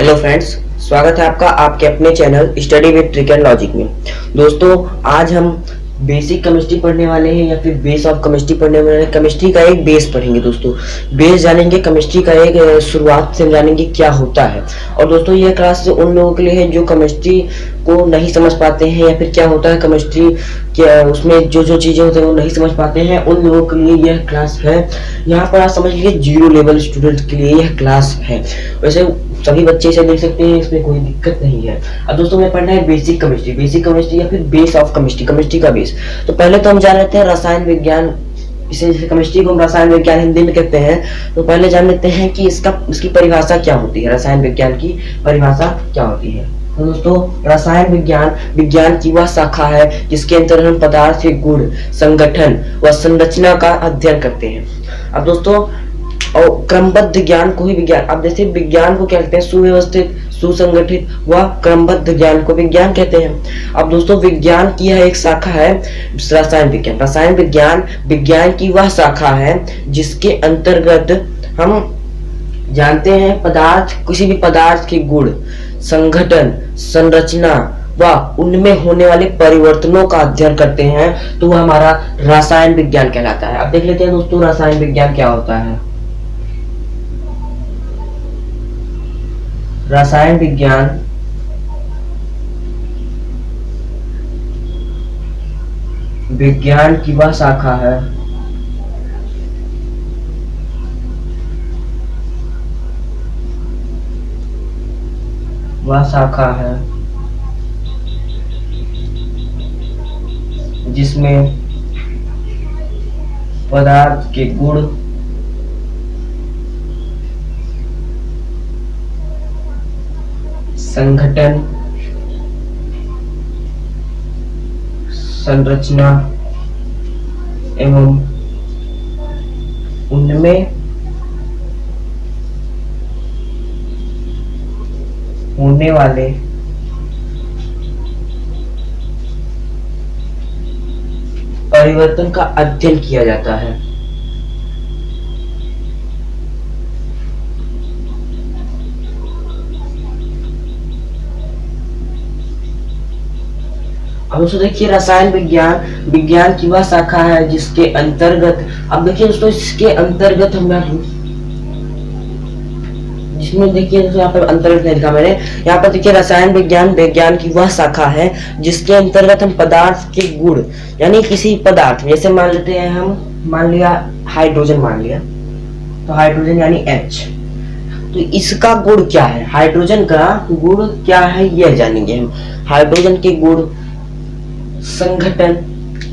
Hello friends, स्वागत है आपका आपके अपने channel study with trick and logic में। दोस्तों, आज हम बेसिक केमिस्ट्री पढ़ने वाले हैं या फिर बेस ऑफ केमिस्ट्री पढ़ने वाले हैं। केमिस्ट्री का एक बेस पढ़ेंगे दोस्तों, बेस जानेंगे केमिस्ट्री का, एक शुरुआत से जानेंगे क्या होता है। और दोस्तों, यह क्लास उन लोगों के लिए है जो केमिस्ट्री को नहीं समझ पाते हैं या फिर क्या होता है केमिस्ट्री, क्या उसमें जो जो चीजें होती हैं वो नहीं समझ पाते हैं, उन लोगों के लिए यह क्लास है। यहाँ पर आप समझ लीजिए जीरो लेवल स्टूडेंट के लिए यह क्लास है। वैसे सभी बच्चे इसे देख सकते हैं, इसमें कोई दिक्कत नहीं है। अब दोस्तों, हमें पढ़ना है बेसिक केमिस्ट्री या फिर बेस ऑफ केमिस्ट्री, केमिस्ट्री का बेस। तो पहले तो हम जान लेते हैं रसायन विज्ञान। इसे केमिस्ट्री को हम रसायन विज्ञान हिंदी में कहते हैं। तो पहले जान लेते हैं कि इसकी परिभाषा क्या होती है, रसायन विज्ञान की परिभाषा क्या होती है। तो दोस्तों, रसायन विज्ञान की वह शाखा है जिसके अंतर्गत हम पदार्थ के गुण, संगठन व संरचना का अध्ययन करते हैं। अब दोस्तों, और क्रमबद्ध ज्ञान को ही विज्ञान, अब जैसे विज्ञान को कहते हैं सुव्यवस्थित, सुसंगठित व क्रमबद्ध ज्ञान को विज्ञान कहते हैं। अब दोस्तों, विज्ञान की यह एक शाखा है रसायन विज्ञान। रसायन विज्ञान की वह शाखा है जिसके अंतर्गत हम जानते हैं किसी भी पदार्थ के गुण, संगठन, संरचना व उनमें होने वाले परिवर्तनों का अध्ययन करते हैं। तो वह हमारा रसायन विज्ञान कहलाता है। अब देख लेते हैं दोस्तों, रसायन विज्ञान क्या होता है। रसायन विज्ञान की वह शाखा है जिसमें पदार्थ के गुण, संगठन, संरचना एवं उनमें होने वाले परिवर्तन का अध्ययन किया जाता है। अब दोस्तों देखिए, रसायन विज्ञान की वह शाखा है जिसके अंतर्गत, अब देखिए दोस्तों, इसके अंतर्गत हम जिसमें देखिए दोस्तों, यहाँ पर अंतर्गत नहीं लिखा मैंने, यहाँ पर देखिए रसायन विज्ञान की वह शाखा है जिसके अंतर्गत हम पदार्थ के गुण, यानी किसी पदार्थ, जैसे मान लेते हैं हम, मान लिया हाइड्रोजन, मान लिया तो हाइड्रोजन यानी H, तो इसका गुण क्या है, हाइड्रोजन का गुण क्या है यह जानेंगे हम। हाइड्रोजन के गुण, संगठन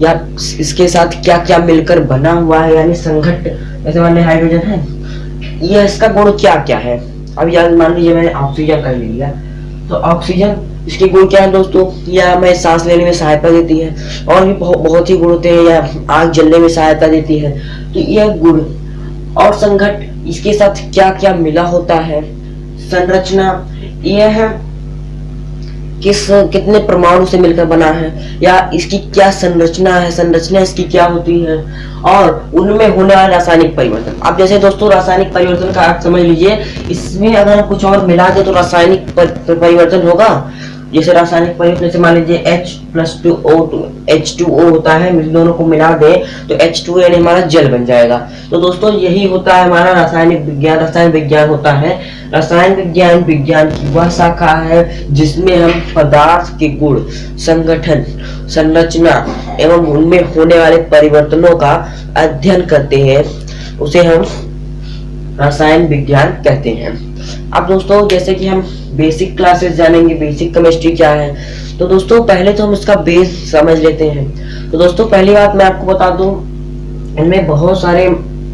या इसके साथ क्या क्या मिलकर बना हुआ है, यानी संगठन, जैसे मान लीजिए हाइड्रोजन है, यह इसका गुण क्या क्या है। अब यार मान लीजिए मैंने ऑक्सीजन कर लिया, तो ऑक्सीजन, इसके गुण क्या है दोस्तों, यह हमें सांस लेने में सहायता देती है, और भी बहुत ही गुण होते हैं, या आग जलने में सहायता देती है। तो यह गुण और संगठन, इसके साथ क्या क्या मिला होता है। संरचना, यह कितने परमाणु से मिलकर बना है, या इसकी क्या संरचना है, संरचना इसकी क्या होती है, और उनमें होने वाले रासायनिक परिवर्तन। अब जैसे दोस्तों, रासायनिक परिवर्तन का अर्थ समझ लीजिए, इसमें अगर हम कुछ और मिला दे तो रासायनिक परिवर्तन होगा। जैसे रासायनिक परिवर्तन, जैसे मान लीजिए H2O होता है, इन दोनों को मिला दे तो H2O यानी हमारा जल बन जाएगा। तो दोस्तों, यही होता है हमारा रसायन विज्ञान होता है। रसायन विज्ञान की वह शाखा है जिसमें हम पदार्थ के गुण, संगठन, संरचना एवं उनमें होने वाले परिवर्तनों का अध्ययन करते हैं, उसे हम रसायन विज्ञान कहते हैं। अब दोस्तों, जैसे कि हम बेसिक क्लासेस जानेंगे, बेसिक केमिस्ट्री क्या है, तो दोस्तों पहले तो हम इसका बेस समझ लेते हैं। तो दोस्तों, पहली बात मैं आपको बता दूं, इनमें बहुत सारे,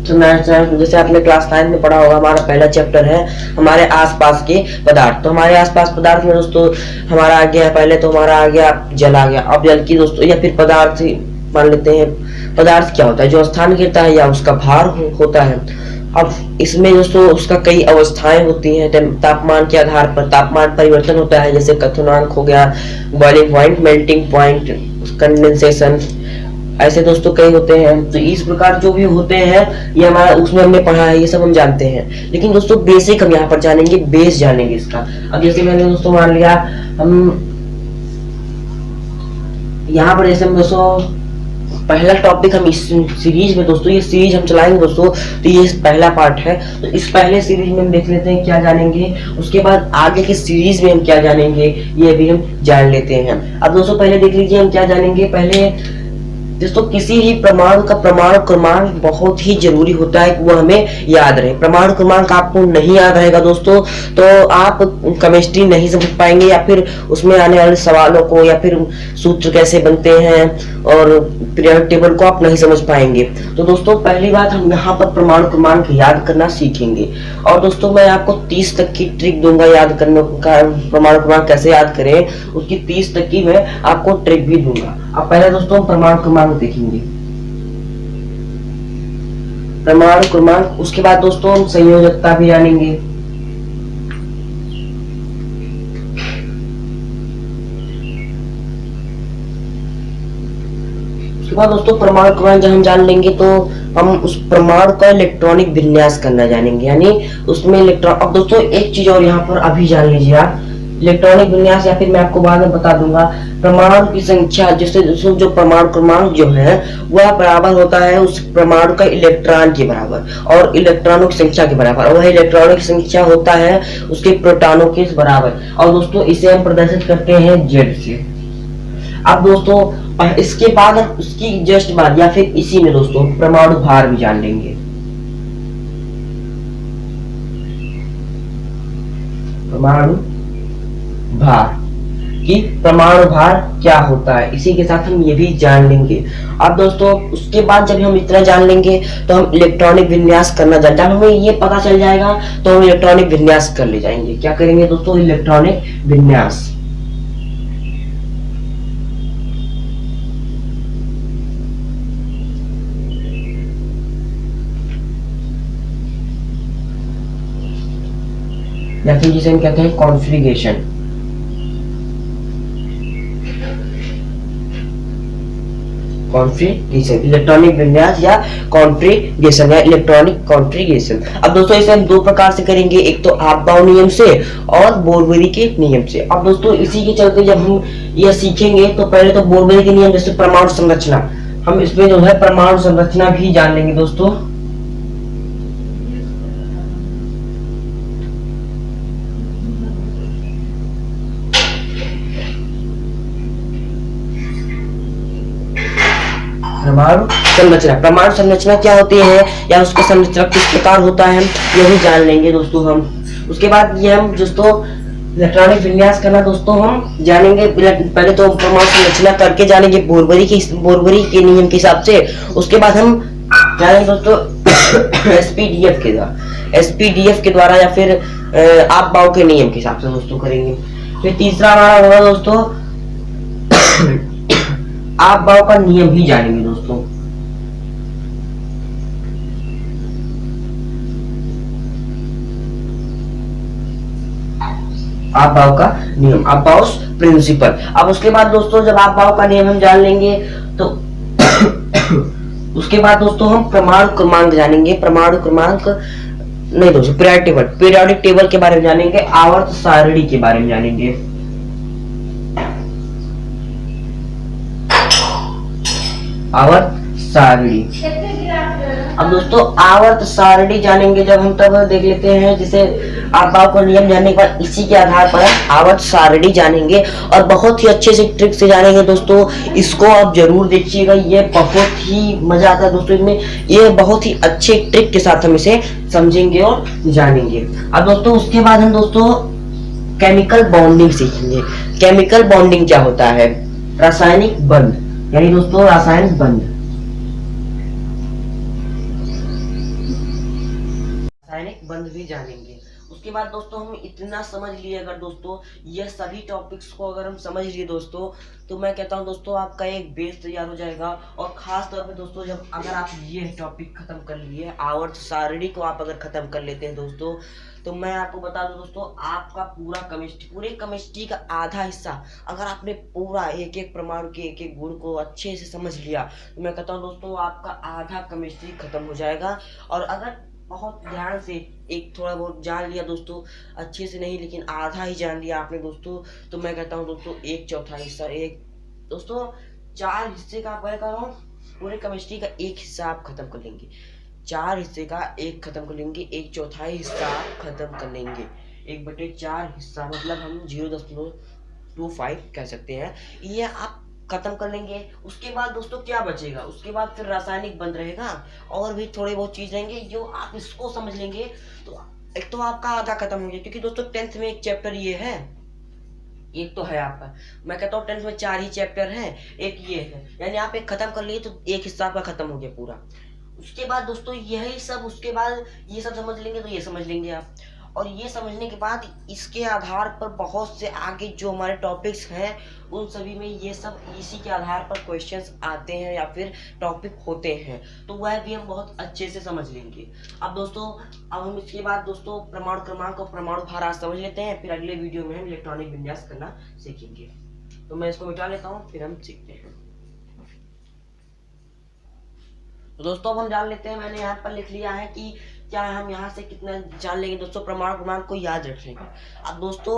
जैसे आपने क्लास 9 में पढ़ा होगा, हमारा पहला चैप्टर है हमारे आसपास के पदार्थ। तो हमारे आसपास पदार्थ में दोस्तों हमारा आ गया, पहले तो हमारा आ गया जल, आ गया। अब जल की दोस्तों, या फिर पदार्थ मान लेते हैं, पदार्थ क्या होता है, जो स्थान गिरता है या उसका भार होता है। अब इसमें दोस्तों उसका कई अवस्थाएं होती हैं, तापमान के आधार पर तापमान परिवर्तन होता है, जैसे क्वथनांक हो गया, boiling point, melting point, condensation, ऐसे दोस्तों कई होते हैं। तो इस प्रकार जो भी होते हैं ये हमारा उसमें हमने पढ़ा है, ये सब हम जानते हैं। लेकिन दोस्तों बेसिक हम यहाँ पर जानेंगे, बेस जानेंगे इसका। अब जैसे मैंने दोस्तों मान लिया हम यहाँ पर जैसे हम दोस्तों पहला टॉपिक हम इस सीरीज में दोस्तों, ये सीरीज हम चलाएंगे दोस्तों, तो ये पहला पार्ट है। तो इस पहले सीरीज में हम देख लेते हैं क्या जानेंगे, उसके बाद आगे के सीरीज में हम क्या जानेंगे ये भी हम जान लेते हैं। अब दोस्तों पहले देख लीजिए हम क्या जानेंगे। पहले दोस्तों किसी भी प्रमाण का प्रमाण क्रमांक बहुत ही जरूरी होता है कि वो हमें याद रहे। प्रमाण क्रमांक आपको नहीं याद रहेगा दोस्तों तो आप केमिस्ट्री नहीं समझ पाएंगे, या फिर उसमें आने वाले सवालों को या फिर सूत्र कैसे बनते हैं और पीरियोडिक टेबल को आप नहीं समझ पाएंगे। तो दोस्तों पहली बात हम यहाँ पर प्रमाण क्रमांक याद करना सीखेंगे। और दोस्तों मैं आपको 30 तक की ट्रिक दूंगा याद करने का, प्रमाण क्रमांक कैसे याद करें उसकी 30 तक की मैं आपको ट्रिक भी दूंगा। अब पहले दोस्तों प्रमाण क्रमांक देखेंगे, प्रमाण क्रमांक, उसके बाद दोस्तों हम संयोजकता भी जानेंगे। उसके बाद दोस्तों प्रमाण क्रमांक जब हम जान लेंगे तो हम उस प्रमाण का इलेक्ट्रॉनिक विन्यास करना जानेंगे, यानी उसमें इलेक्ट्रॉन। अब दोस्तों एक चीज और यहाँ पर अभी जान लीजिए आप, इलेक्ट्रॉनिक विन्यास या फिर मैं आपको बाद में बता दूंगा। प्रमाण की संख्या जैसे जो प्रमाण क्रमांक जो है वह बराबर होता है उस प्रमाण का इलेक्ट्रॉन के बराबर और इलेक्ट्रॉनों की संख्या के बराबर, और वह इलेक्ट्रॉनों की संख्या होता है उसके प्रोटॉनों के बराबर। और दोस्तों इसे हम प्रदर्शित करते हैं Z से। अब दोस्तों इसके बाद हम उसकी जस्ट बाद या फिर इसी में दोस्तों परमाणु भार भी जान लेंगे। परमाणु भार कि परमाणु भार क्या होता है, इसी के साथ हम ये भी जान लेंगे। अब दोस्तों उसके बाद जब हम इतना जान लेंगे तो हम इलेक्ट्रॉनिक विन्यास करना जान, जब हमें ये पता चल जाएगा तो हम इलेक्ट्रॉनिक विन्यास कर ले जाएंगे। क्या करेंगे दोस्तों, इलेक्ट्रॉनिक विन्यास। या फिर जिसे हम कहते हैं कॉन्फ़िगरेशन। कॉन्फ़िगरेशन, इलेक्ट्रॉनिक विन्यास या कॉन्फ़िगरेशन या इलेक्ट्रॉनिक कॉन्फ़िगरेशन। अब दोस्तों इसे हम दो प्रकार से करेंगे, एक तो आपबाउ नियम से और बोरबेरी के नियम से। अब दोस्तों इसी के चलते जब हम यह सीखेंगे तो पहले तो बोरबेरी के नियम जैसे परमाणु संरचना, हम इसमें जो है परमाणु संरचना भी जान लेंगे दोस्तों। परमाणु संरचना, परमाणु संरचना क्या होती है या उसका संरचना किस प्रकार होता है यह भी जान लेंगे दोस्तों हम। उसके बाद ये हम दोस्तों इलेक्ट्रॉनिक विन्यास करना दोस्तों हम जानेंगे। पहले तो परमाणु संरचना करके जानेंगे बोरबेरी के नियम के हिसाब से। उसके बाद हम जानेंगे दोस्तों एसपीडीएफ के द्वारा या फिर आपबाउ के नियम के हिसाब से दोस्तों करेंगे। फिर तीसरा हमारा होगा दोस्तों आपबाउ का नियम भी जानेंगे दोस्तों। आपबाउ का नियम, आपबाउस प्रिंसिपल। अब उसके बाद दोस्तों जब आपबाउ का नियम हम जान लेंगे तो उसके बाद दोस्तों हम परमाणु क्रमांक जानेंगे। परमाणु क्रमांक नहीं दोस्तों, पीरियोडिक टेबल के बारे में जानेंगे, आवर्त सारणी के बारे में जानेंगे। आवर्त सारणी। अब दोस्तों आवर्त सारणी जानेंगे जब हम तब देख लेते हैं, जिसे आपबाउ का नियम जानने के बाद इसी के आधार पर आवर्त सारणी जानेंगे और बहुत ही अच्छे से ट्रिक से जानेंगे दोस्तों। इसको आप जरूर देखिएगा, ये बहुत ही मजा आता है दोस्तों इसमें। ये बहुत ही अच्छे ट्रिक के साथ हम इसे समझेंगे और जानेंगे। अब दोस्तों उसके बाद हम दोस्तों केमिकल बॉन्डिंग सीखेंगे। केमिकल बॉन्डिंग क्या होता है, रासायनिक बंध, यानी दोस्तों रासायनिक बंध संबंध भी जानेंगे। उसके बाद दोस्तों हम इतना समझ लिए, अगर दोस्तों यह सभी टॉपिक्स को अगर हम समझ लिए दोस्तों, तो मैं कहता हूँ दोस्तों आपका एक बेस तैयार हो जाएगा। और खास तौर पे दोस्तों जब अगर आप ये टॉपिक खत्म कर लिए, आवर्त सारणी को आप अगर खत्म कर लेते हैं दोस्तों, तो मैं आपको बता दूं दोस्तों, आपका पूरे केमिस्ट्री का आधा हिस्सा अगर आपने पूरा एक एक परमाणु के एक एक गुण को अच्छे से समझ लिया, तो मैं कहता हूँ दोस्तों आपका आधा केमिस्ट्री खत्म हो जाएगा। और अगर बहुत ध्यान से एक थोड़ा बहुत जान लिया दोस्तों, अच्छे से नहीं लेकिन आधा ही जान लिया आपने दोस्तों, तो मैं कहता हूँ दोस्तों एक चौथा हिस्सा, एक दोस्तों 4 हिस्से का आप कर रहा हूँ, पूरे केमिस्ट्री का एक हिस्सा आप खत्म कर लेंगे। 4 हिस्से का एक खत्म कर लेंगे, एक चौथाई हिस्सा आप खत्म कर लेंगे। 1/4 हिस्सा मतलब हम 0.25 कह सकते हैं, ये आप खत्म कर लेंगे। उसके बाद दोस्तों क्या बचेगा, उसके बाद फिर रासायनिक बंद रहेगा और भी थोड़े बहुत चीज रहेंगे, जो आप इसको समझ लेंगे तो एक तो आपका आधा खत्म हो गया। क्योंकि दोस्तों 10th में एक चैप्टर ये है, एक तो है आपका, मैं कहता हूँ 10th में 4 ही चैप्टर है, एक ये है, यानी आप एक खत्म कर लिए तो एक हिस्सा आपका खत्म हो गया पूरा। उसके बाद दोस्तों यही सब, उसके बाद ये सब समझ लेंगे तो ये समझ लेंगे आप। और ये समझने के बाद इसके आधार पर बहुत से आगे जो हमारे टॉपिक्स हैं उन सभी में ये सब इसी के आधार पर क्वेश्चंस आते हैं या फिर टॉपिक होते हैं, तो वह भी हम बहुत अच्छे से समझ लेंगे। अब दोस्तों अब हम इसके बाद दोस्तों परमाणु क्रमांक और परमाणु भार आज समझ लेते हैं, फिर अगले वीडियो में हम इलेक्ट्रॉनिक विन्यास करना सीखेंगे। तो मैं इसको मिटा लेता हूँ, फिर हम सीखते हैं। तो दोस्तों अब हम जान लेते हैं, मैंने यहाँ पर लिख लिया है कि क्या हम यहाँ से कितना जान लेंगे दोस्तों परमाणु क्रमांक को याद रख लेंगे। अब दोस्तों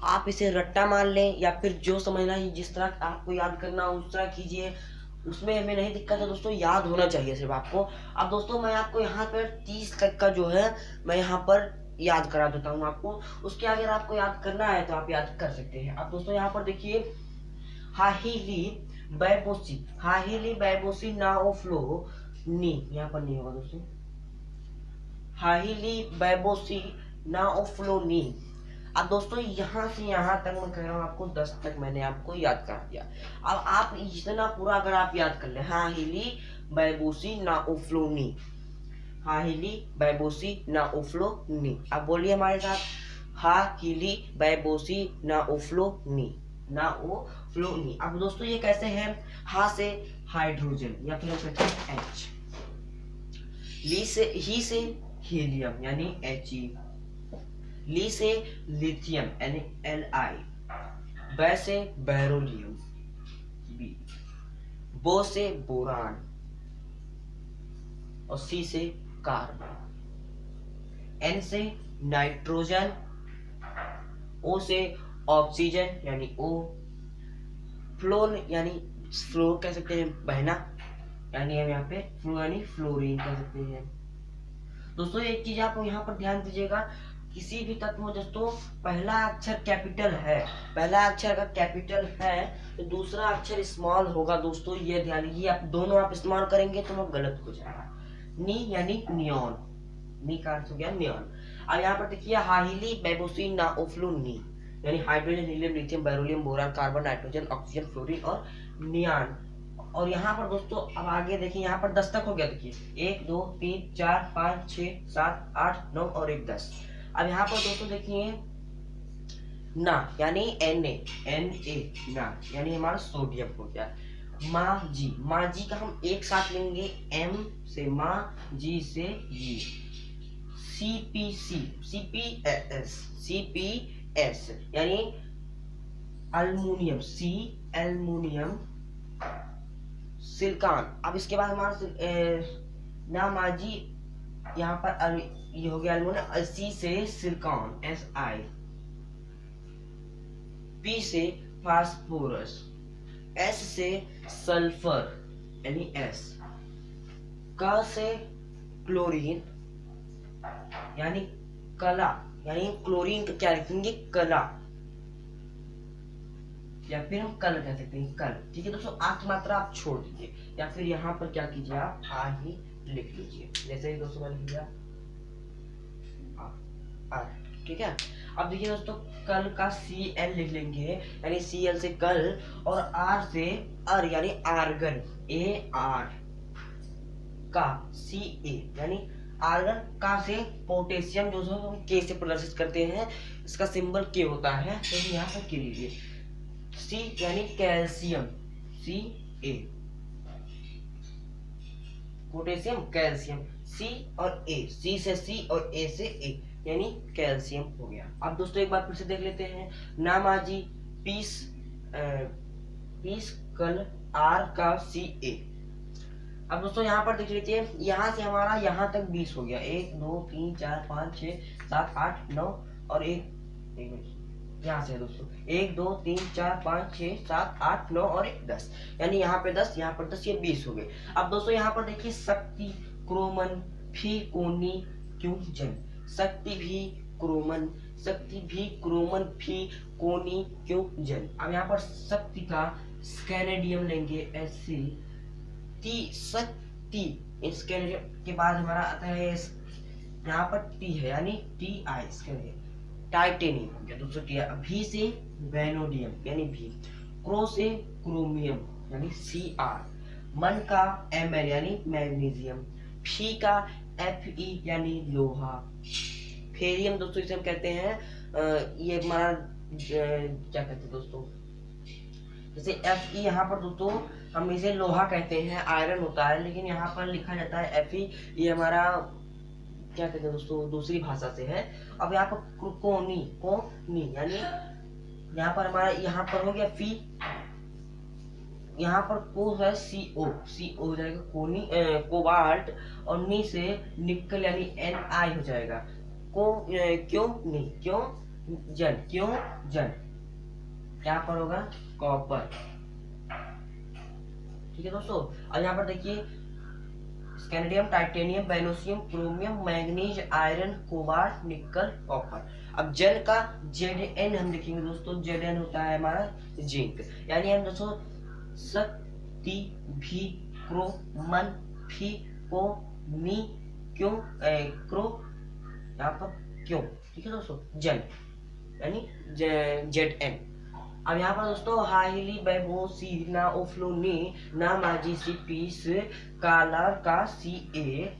आप इसे रट्टा मान लें या फिर जो समझना है, जिस तरह आपको याद करना उस तरह कीजिए, उसमें हमें नहीं दिक्कत है दोस्तों, याद होना चाहिए सिर्फ आपको। अब दोस्तों मैं आपको यहाँ पर 30 तक का जो है मैं यहाँ पर याद करा देता हूँ आपको, उसके अगर आपको याद करना है तो आप याद कर सकते हैं। अब दोस्तों यहाँ पर देखिए, हाहिली बैबोसी नाओफ्लो नी, यहाँ पर नहीं होगा दोस्तों, हाहिली बैबोसी नाओफ्लोनी। अब दोस्तों यहाँ से यहाँ तक मैं कह रहा हूँ आपको 10 तक मैंने आपको याद करा दिया। अब आप इतना पूरा अगर आप याद कर ले, हाहिली बैबोसी नाओफ्लोनी, हाहिली बैबोसी नाओफ्लोनी। अब बोलिए हमारे साथ, हाहिली बैबोसी नाओफ्लोनी, नाओफ्लोनी। अब दोस्तों ये कैसे है, हा से हाइड्रोजन या फिर हम कहते हैं H, ही से हीलियम यानी He, ली से लिथियम यानी Li, बै से बेरोलियम B, बो से बोरान और सी से कार्बन, N से नाइट्रोजन, O से ऑक्सीजन यानी O, फ्लोर यानी फ्लोर कह सकते हैं बहना, यानी हम यहाँ पे फ्लो यानी फ्लोरीन कह सकते हैं। दोस्तों एक चीज आप यहाँ पर ध्यान दीजिएगा, किसी भी तत्व में दोस्तों पहला अक्षर कैपिटल है, पहला अक्षर अगर कैपिटल है तो दूसरा अक्षर स्मॉल होगा दोस्तों, ये ध्यान दीजिए। आप दोनों आप इस्तेमाल करेंगे तो वो गलत हो जाएगा। नी यानी नियॉन, नी का अर्थ हो गया नियॉन। अब यहाँ पर देखिए, हाहिली बैबोसी नाओफ्लोनी यानी hydrogen, helium, lithium, beryllium, boron, carbon, nitrogen, oxygen, fluorine और नियॉन। और यहाँ पर दोस्तों अब आगे देखिए, यहाँ पर 10 तक हो गया। देखिए 1 2 3 4 5 6 7 8 9 और 1 10। अब यहाँ पर दोस्तों देखिए, ना यानी Na ना यानी हमारा सोडियम हो गया। माँ जी का हम एक साथ लेंगे, M से माँ, G से जी। CPS यानी अल्मुनियम, C एल्युमिनियम, सिलिकॉन। अब इसके बाद हमारा ना माजी यहाँ पर ये हो गया अल्मुनियम, C से सिलिकॉन Si, P से फास्फोरस, S से सल्फर यानी S, K से क्लोरीन यानी कला, यानी क्लोरीन का क्या लिखेंगे, कला या फिर हम कल कह सकते हैं, कल। ठीक है दोस्तों, आठ मात्रा आप छोड़ दीजिए या फिर यहाँ पर क्या कीजिए, आप आ ही लिख लीजिए, जैसे ही दोस्तों मैंने लिख दिया आ। ठीक है। अब देखिए दोस्तों, कल का Cl लिख लेंगे यानी Cl से कल, और R से अर यानी आर्गन, AR का Ca यानी आर्गन का से पोटेशियम जो हम के से प्रदर्शित करते हैं, इसका सिंबल के होता है, तो यहाँ पर के लीजिए। सी यानी कैल्शियम, सी ए, पोटेशियम कैल्शियम, सी और ए, सी से सी और ए से ए, यानी कैल्शियम हो गया। अब दोस्तों एक बार फिर से देख लेते हैं, नामाजी पीस पीस कल आर का सी ए। अब दोस्तों यहाँ पर देख लीजिए, यहाँ से हमारा यहाँ तक 20 हो गया, 1 2 3 4 5 6 7 8 9 और एक यहाँ से है दोस्तों 1 2 3 4 5 6 7 8 9 और 1 10, यानी यहाँ पे 10, यहाँ पर 10, ये 20 हो गए। अब दोस्तों यहाँ पर देखिए, शक्ति क्रोमन फी कोनी क्यों जन, शक्ति भी क्रोमन, शक्ति भी क्रोमन फी कोनी क्यों जन। अब यहाँ पर शक्ति का स्कैनेडियम लेंगे, ऐसे शक्ति, इस के बाद हमारा आता है यहाँ पर टी है, यानी टी आई, टाइटेनियम हो गया दोस्तों टी। भी से वेनोडियम यानी भी, क्रो से क्रोमियम यानी सी आर, मन का एम एल यानी मैग्नीशियम, फी का एफ ई यानी लोहा, फेरियम दोस्तों इसे हम कहते हैं ये हमारा क्या कहते हैं दोस्तों, जैसे एफ ई यहाँ पर दोस्तों हम इसे लोहा कहते हैं, आयरन होता है, लेकिन यहाँ पर लिखा जाता है एफ ई, ये हमारा क्या कहते हैं दोस्तों दूसरी भाषा से है। अब यहाँ पर कोनी, कोनी यानी यहाँ पर हमारा यहाँ पर हो गया फी, यहाँ पर को है सी ओ, सी ओ हो जाएगा कोनी, कोबाल्ट, और नी से निकल यानी एन आई हो जाएगा, को क्यों नी, क्यों जन, क्यों जन, यहाँ पर होगा कॉपर। ठीक है दोस्तों, और यहाँ पर देखिए scandium, titanium, vanadium, chromium, manganese, iron, cobalt, nickel, copper. अब जन का Zn हम लिखेंगे दोस्तों, Zn होता है हमारा जिंक, यानी हम दोस्तों शक्ति भी क्रोमन फी को नी क्यों क्रो, यहाँ पर क्यों, ठीक है दोस्तों, जन यानी Zn। अब यहाँ पर दोस्तों हाईली बैबो सीना ओफ्लोनी ना माजी सी पीस कालर का सी ए,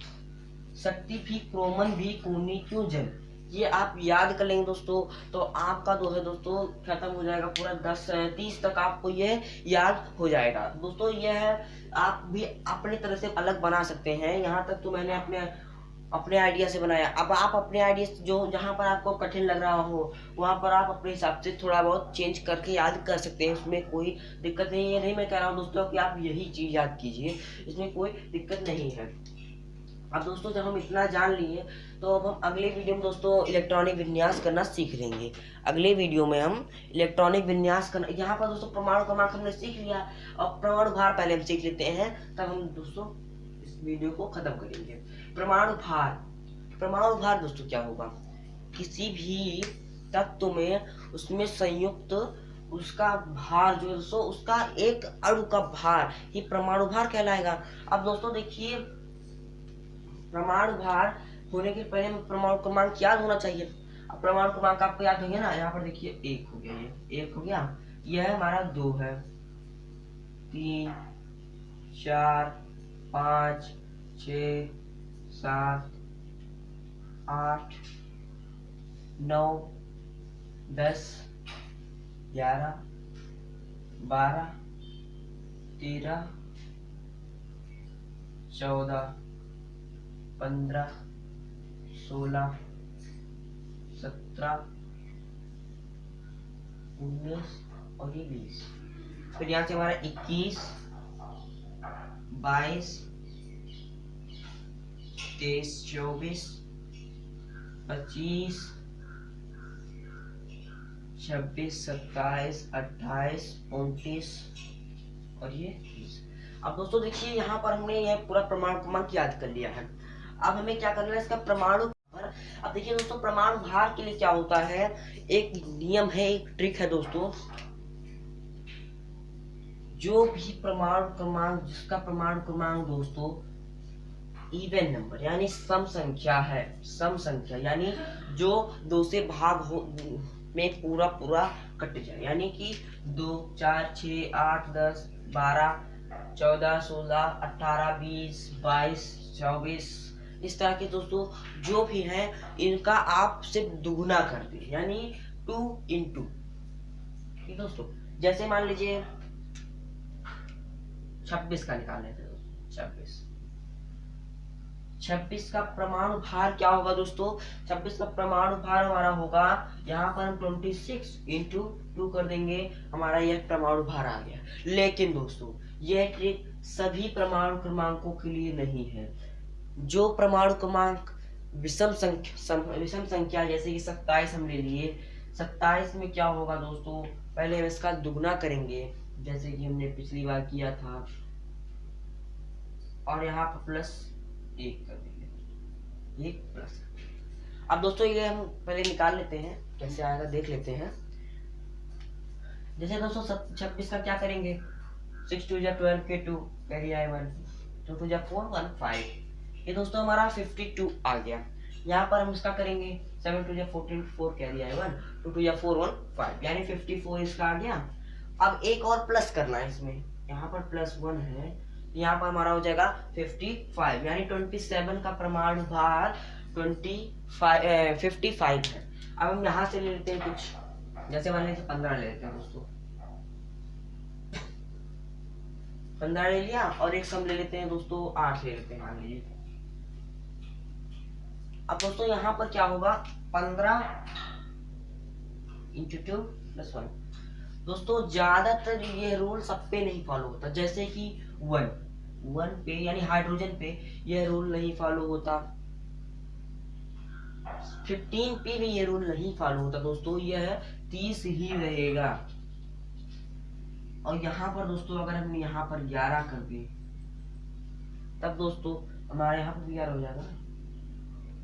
शक्ति भी क्रोमन भी कोनी क्यों जन, ये आप याद कर लेंगे दोस्तों, तो आपका जो है दोस्तों खत्म हो जाएगा पूरा 10-30 तक आपको ये याद हो जाएगा दोस्तों। ये है, आप भी अपनी तरह से अलग बना सकते हैं, यहाँ तक तो मैंने अपने आइडिया से बनाया। अब आप अपने आइडिया जो जहाँ पर आपको कठिन लग रहा हो वहाँ पर आप अपने हिसाब से थोड़ा बहुत चेंज करके याद कर सकते हैं, इसमें कोई दिक्कत नहीं है। ये नहीं मैं कह रहा हूँ दोस्तों कि आप यही चीज़ याद कीजिए, इसमें कोई दिक्कत नहीं है। अब दोस्तों जब हम इतना जान लिए तो अब हम अगले वीडियो में दोस्तों इलेक्ट्रॉनिक विन्यास करना सीख लेंगे। अगले वीडियो में हम इलेक्ट्रॉनिक विन्यास करना, यहाँ पर दोस्तों परमाणु क्रमांक हमने सीख लिया और परमाणु भार पहले हम सीख लेते हैं, तब हम दोस्तों इस वीडियो को खत्म करेंगे। परमाणु भार, परमाणु भार दोस्तों क्या होगा, किसी भी तत्व में उसमें संयुक्त उसका भार जो है दोस्तों, उसका एक अणु का भार ही परमाणु भार कहलाएगा। अब दोस्तों देखिए, परमाणु भार होने के पहले परमाणु क्रमांक याद होना चाहिए। अब परमाणु क्रमांक आपको याद होंगे ना, यहाँ पर देखिए 1 हो गया, ये 1 हो गया, यह हमारा 2 है, 3 4 5 6 7 8 9 10 11 12 13 14 15 16 17 19 और ये 20। फिर यहाँ से हमारा 21 22 23 24 25 26 27 28 29 और ये 30। अब दोस्तों देखिए, यहाँ पर हमने यह पूरा परमाणु क्रमांक याद कर लिया है। अब हमें क्या करना है, इसका परमाणु भार। अब देखिए दोस्तों, परमाणु भार के लिए क्या होता है, एक नियम है, एक ट्रिक है दोस्तों, जो भी परमाणु क्रमांक, जिसका परमाणु क्रमांक दोस्तों इवन नंबर यानी सम संख्या है, सम संख्या यानी जो 2 से भाग हो में पूरा पूरा कट जाए, यानी कि 2 4 6 8 10 12 14 16 18 20 22 24 इस तरह के दोस्तों जो भी हैं इनका आप सिर्फ दुगुना कर दिए, यानी 2 into। ठीक दोस्तों, जैसे मान लीजिए 26 का निकाल लेते हैं दोस्तों। 26 का परमाणु भार क्या होगा दोस्तों? 26 का परमाणु भार हमारा होगा, यहाँ पर हम 26 into 2 कर देंगे, हमारा यह परमाणु भार आ गया। लेकिन दोस्तों यह ट्रिक सभी परमाणु क्रमांकों के लिए नहीं है। जो परमाणु क्रमांक विषम संख्या जैसे कि 27 हम ले लिए, 27 में क्या होगा दोस्तों, पहले हम इसका दुगना करेंगे जैसे कि हमने पिछली बार किया था, और यहाँ पर प्लस 1 कर देंगे, 1 प्लस। अब दोस्तों ये हम पहले निकाल लेते हैं, कैसे आएगा देख लेते हैं। जैसे दोस्तों 26 का क्या करेंगे, 6 2 12 के 2 कैरी आए 1, 2 2 4 1 5, ये दोस्तों हमारा 52 आ गया। यहाँ पर हम इसका करेंगे 7 2 14 4 कैरी आए 1, 2 2 4 1 5, यानी 54 इसका आ गया। अब एक और प्लस करना है इसमें, यहाँ पर +1 है, यहाँ पर हमारा हो जाएगा 55, यानी 27 का परमाणु भार 55 है। अब हम यहाँ से ले लेते हैं कुछ, जैसे मान लीजिए 15 ले लेते हैं दोस्तों, 15 ले लिया, और एक सम ले लेते हैं दोस्तों 8 ले लेते हैं मान लीजिए। अब दोस्तों यहाँ पर क्या होगा, 15 into 2 + 1। दोस्तों ज्यादातर ये रूल सब पे नहीं फॉलो होता, जैसे कि 1 पे यानी हाइड्रोजन पे यह रूल नहीं फॉलो होता, 15 पे भी ये रूल नहीं फॉलो होता दोस्तों, यह 30 ही रहेगा। और यहाँ पर दोस्तों अगर हम यहाँ पर 11 कर दें, तब दोस्तों हमारे यहाँ पर 11 हो जाएगा,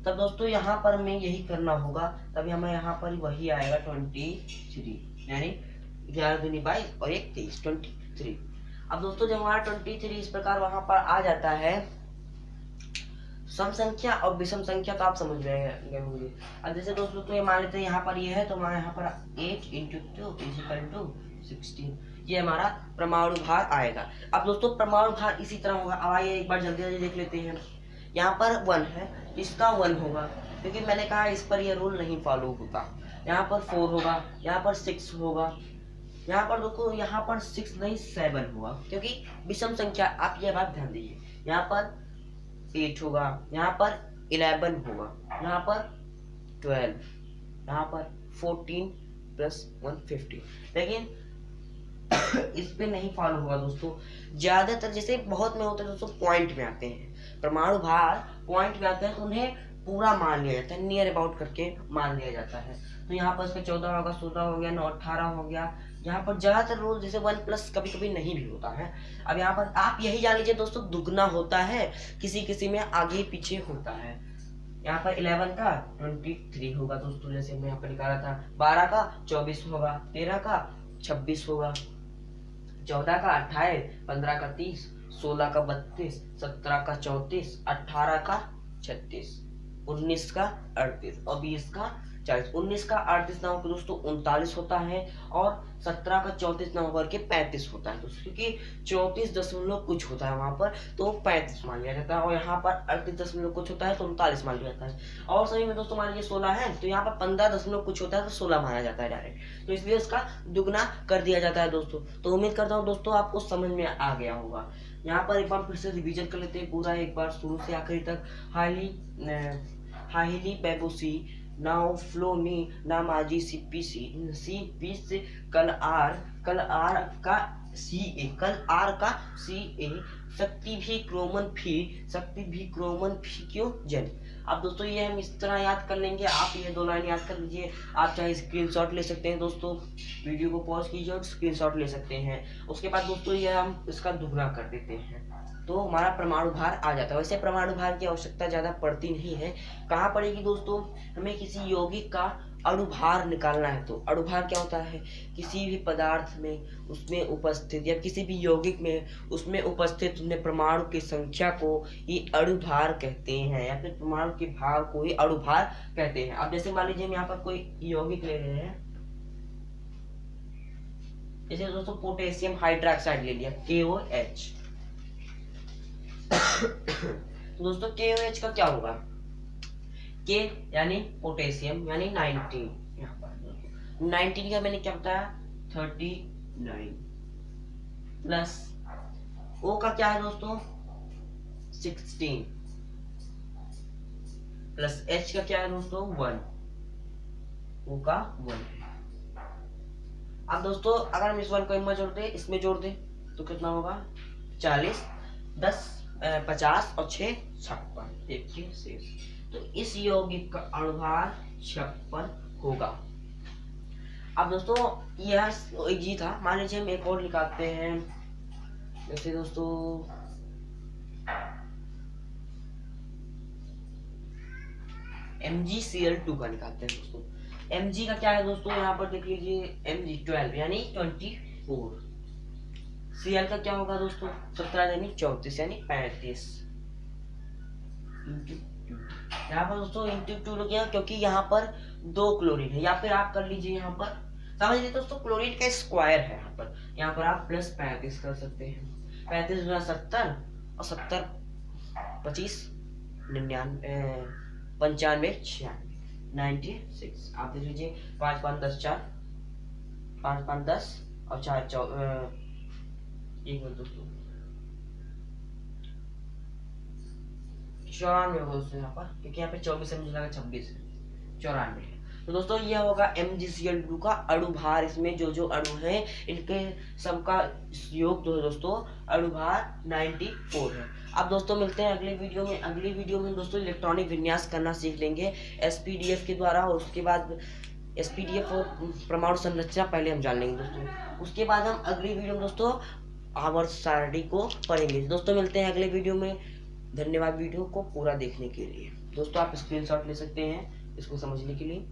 तब दोस्तों यहाँ पर हमें यही करना होगा, तभी हमें यहाँ पर वही आएगा 23, यानी 11 दूनी 22 और 1 23, 23। अब दोस्तों जब हमारा 23 इस प्रकार वहां पर आ जाता है, सम संख्या और विषम संख्या तो आप समझ गए होंगे। अब जैसे दोस्तों तो ये मान लेते हैं यहाँ पर ये है, तो हमारे यहाँ पर 8 into 2 = 16, ये हमारा परमाणु भार आएगा। अब दोस्तों परमाणु भार इसी तरह होगा। अब आइए एक बार जल्दी जल्दी देख लेते हैं। यहाँ पर 1 है, इसका 1 होगा, क्योंकि मैंने कहा इस पर यह रूल नहीं फॉलो होता। यहाँ पर 4 होगा, यहाँ पर 6 होगा, यहाँ पर देखो यहाँ पर 6 नहीं 7 होगा, क्योंकि विषम संख्या, आप यह बात ध्यान दीजिए। यहाँ पर 8 होगा, यहाँ पर 11 होगा, यहाँ पर 12, यहाँ पर 14 + 1 15, लेकिन इस पे नहीं फॉलो होगा दोस्तों। ज्यादातर जैसे बहुत में होते हैं दोस्तों, पॉइंट में आते हैं, परमाणु भार पॉइंट में आते हैं, तो उन्हें पूरा मान लिया जाता है, नियर अबाउट करके मान लिया जाता है। तो यहाँ पर इसका 14 होगा, 16 हो गया, 9 18 हो गया। यहाँ पर ज्यादातर रूल जैसे 1 प्लस कभी कभी नहीं भी होता है। अब यहाँ पर आप यही जान लीजिए दोस्तों, दुगना होता है, किसी किसी में आगे पीछे होता है। यहाँ पर 11 का 23 होगा दोस्तों, जैसे मैं यहाँ पर निकाला था। 12 का 24 होगा, 13 का 26 होगा, 14 का 28, 15 का 30, 16 का 32, 17 का 34, 18 का 36, 19 का 38 और 20 का 40। 19 का 38 ना होकर दोस्तों 39 होता है, और 17 का 34 ना होकर के 35 होता है दोस्तों, क्योंकि 34 दशमलव कुछ होता है वहां पर, तो 35 मान लिया जाता है, और यहाँ पर 38 दशमलव कुछ होता है तो 39 मान लिया जाता है। और सही में दोस्तों मान लीजिए 16 है, तो यहाँ पर 15 दशमलव कुछ होता है तो 16 माना जाता है डायरेक्ट, तो इसलिए इसका दुगना कर दिया जाता है दोस्तों। तो उम्मीद करता हूँ दोस्तों आपको समझ में आ गया होगा। यहाँ पर एक बार फिर से रिवीजन कर लेते हैं पूरा, एक बार शुरू से आखिरी तक। हाईली बैबोसी नाउ फ्लोनी नामाजी सीपीसी कल आर का सी ए शक्ति भी क्रोमन फी क्यों जन। अब दोस्तों ये हम इस तरह याद कर लेंगे, आप ये 2 लाइन याद कर लीजिए। आप चाहे स्क्रीनशॉट ले सकते हैं दोस्तों, वीडियो को पॉज कीजिए और स्क्रीनशॉट ले सकते हैं। उसके बाद दोस्तों ये हम इसका दुगना कर देते हैं, तो हमारा परमाणु भार आ जाता है। वैसे परमाणु भार की आवश्यकता ज्यादा पड़ती नहीं है। कहाँ पड़ेगी दोस्तों, हमें किसी यौगिक का अणुभार निकालना है। तो अणुभार क्या होता है, किसी भी पदार्थ में उसमें उपस्थित या किसी भी यौगिक में उसमें उपस्थित उन्हें परमाणु की संख्या को ही अणुभार कहते हैं, या फिर परमाणु के भार को ही अणुभार कहते हैं। अब जैसे मान लीजिए हम यहाँ पर कोई यौगिक ले रहे हैं, जैसे दोस्तों पोटेशियम हाइड्रोक्साइड ले लिया KOH, तो दोस्तों KOH का क्या होगा, K यानी पोटेशियम यानी 19, यहाँ पर 19 का मैंने क्या बताया 39, प्लस O का क्या है दोस्तों 16, प्लस H का क्या है दोस्तों 1, O का 1 है। अब दोस्तों अगर हम इस 1 को इनमें जोड़ दे इसमें जोड़ दे तो कितना होगा 40, 10 50 और 6 56, देखिए शेष। तो इस यौगिक का अणुभार 56 होगा। अब दोस्तों यह एक जी था, मान लीजिए हम एक और निकालते हैं, जैसे दोस्तों MgCl2 का निकालते हैं दोस्तों। Mg का क्या है दोस्तों, यहाँ पर देख लीजिए Mg12 यानी 24, Cl का क्या होगा दोस्तों 17 यानी 34 यानी 35, यहाँ पर दोस्तों इंटू 2 लग गया क्योंकि यहाँ पर 2 क्लोरीन है, या फिर आप कर लीजिए यहाँ पर समझ लीजिए दोस्तों क्लोरीन का स्क्वायर है, यहाँ पर आप प्लस 35 कर सकते हैं। 35 गुना 70 और 70 25 99 95 96, आप देख लीजिए 5 5 10 4 5 5 10 और 4 एक मिनट दोस्तों 94 होगा दोस्तों यहाँ पर, क्योंकि यहाँ पे 24 है मुझे लगा 26 है, 94 है। तो दोस्तों यह होगा MgCl2 का अणुभार। इसमें जो जो अणु हैं इनके सबका योग जो है दोस्तों अणुभार 94 है। अब दोस्तों मिलते हैं अगले वीडियो में। अगली वीडियो में दोस्तों इलेक्ट्रॉनिक विन्यास करना सीख लेंगे SPDF के द्वारा, और उसके बाद SPDF और परमाणु संरचना पहले हम जान लेंगे दोस्तों। उसके बाद हम अगली वीडियो में दोस्तों आवर्त सारणी को पढ़ेंगे। दोस्तों मिलते हैं अगले वीडियो में। धन्यवाद वीडियो को पूरा देखने के लिए। दोस्तों आप स्क्रीनशॉट ले सकते हैं इसको समझने के लिए।